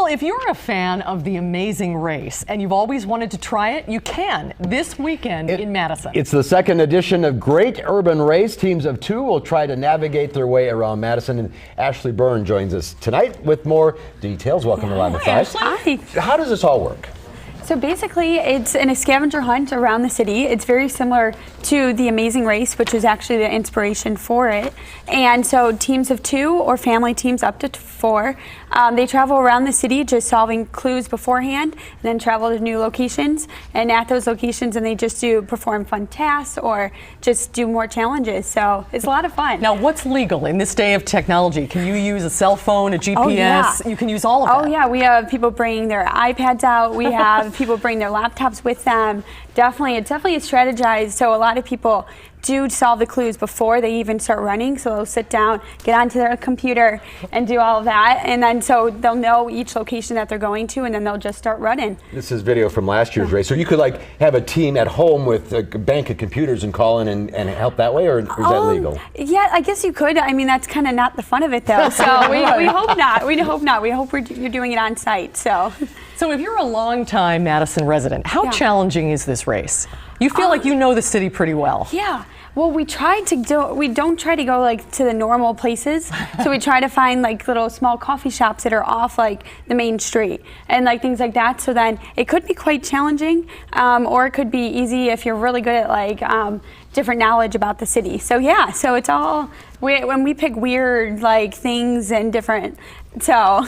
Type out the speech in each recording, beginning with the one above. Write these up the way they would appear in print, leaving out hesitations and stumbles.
Well, if you're a fan of The Amazing Race and you've always wanted to try it, you can this weekend in Madison. It's the second edition of Great Urban Race. Teams of two will try to navigate their way around Madison. And Ashley Byrne joins us tonight with more details. Welcome to Live at 5. Hi. How does this all work? So basically, it's in a scavenger hunt around the city. It's very similar to The Amazing Race, which is actually the inspiration for it. And so teams of two or family teams up to 4, they travel around the city just solving clues beforehand, and then travel to new locations. And at those locations, and they just perform fun tasks or just do more challenges. So it's a lot of fun. Now, what's legal in this day of technology? Can you use a cell phone, a GPS? Oh, yeah. You can use all of that. Oh yeah, we have people bringing their iPads out. We have people bring their laptops with them. It's definitely strategized. So a lot of people do solve the clues before they even start running. So they'll sit down, get onto their computer, and do all of that. And then so they'll know each location that they're going to, and then they'll just start running. This is video from last year's race. So you could like have a team at home with a bank of computers and call in and help that way, or is that legal? Yeah, I guess you could. I mean, that's kind of not the fun of it, though. So we hope not. We hope not. We hope you're doing it on site. So if you're a longtime Madison resident, how challenging is this race? You feel like you know the city pretty well. Yeah. Well, we don't try to go like to the normal places. So we try to find like little small coffee shops that are off like the main street and like things like that. So then it could be quite challenging, or it could be easy if you're really good at like different knowledge about the city. So yeah, so it's all, when we pick weird like things and different, so.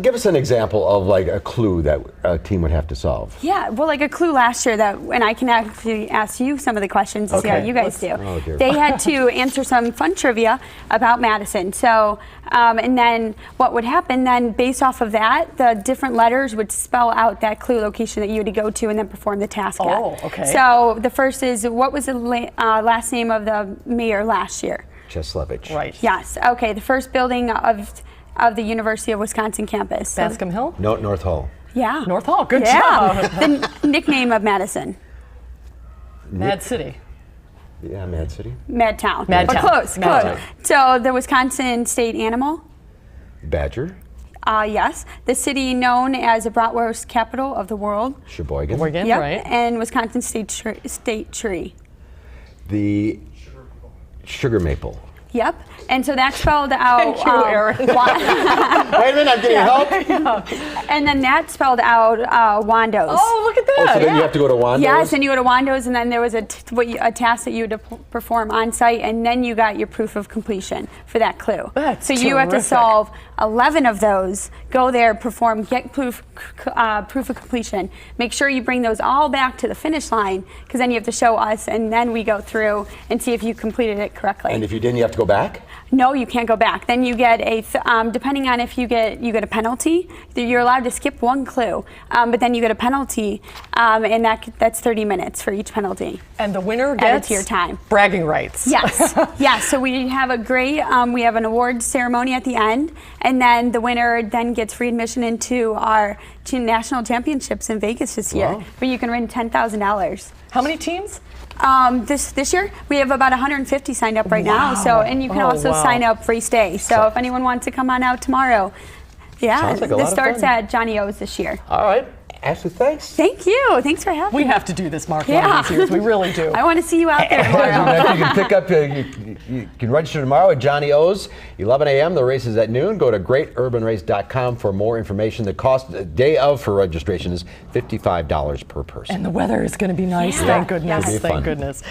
Give us an example of like a clue that a team would have to solve. Yeah, well, like a clue last year and I can actually ask you some of the questions to see how you guys do. Oh, dear. They had to answer some fun trivia about Madison. So, and then what would happen then, based off of that, the different letters would spell out that clue location that you had to go to and then perform the task at. Oh, okay. So the first is, what was the last name of the mayor last year? Cheslevich. Right. Yes. Okay. The first building of the University of Wisconsin campus. Bascom Hill? No, North Hall. Yeah. North Hall. Good job. The nickname of Madison. Mad City. Yeah, Mad City. Madtown. Madtown. But close. Madtown. So the Wisconsin state animal? Badger. Yes. The city known as the bratwurst capital of the world? Sheboygan. Oregon, Yep. right. And Wisconsin state tree? The sugar maple. Yep. And so that's spelled out. Thank you, Aaron. Wait a minute, I'm getting help. And then that spelled out Wandos. Oh, look at that. So then you have to go to Wando's? Yes, and you go to Wando's, and then there was a task that you had to perform on site, and then you got your proof of completion for that clue. That's so you have to terrific. solve 11 of those, go there, perform, get proof of completion. Make sure you bring those all back to the finish line, because then you have to show us, and then we go through and see if you completed it correctly. And if you didn't, you have to go back? No, you can't go back. Then you get depending on if you get a penalty. You're allowed to skip one clue, but then you get a penalty, and that's 30 minutes for each penalty. And the winner Added gets to your time. bragging rights. Yes, yes. So we have a great, we have an awards ceremony at the end, and then the winner then gets free admission into our national championships in Vegas this year, where you can win $10,000. How many teams? This year we have about 150 signed up right now. So, and you can also sign up race day. So if anyone wants to come on out tomorrow, Sounds like a lot this of starts fun. at Johnny O's this year. All right. Ashley, thanks. Thank you. Thanks for having me. We have to do this, Mark, one of these years. We really do. I want to see you out there tomorrow. You can pick up, you can register tomorrow at Johnny O's, 11 a.m. The race is at noon. Go to greaturbanrace.com for more information. The cost day of for registration is $55 per person. And the weather is going to be nice. Yeah. Thank goodness. It'll be Thank fun. goodness.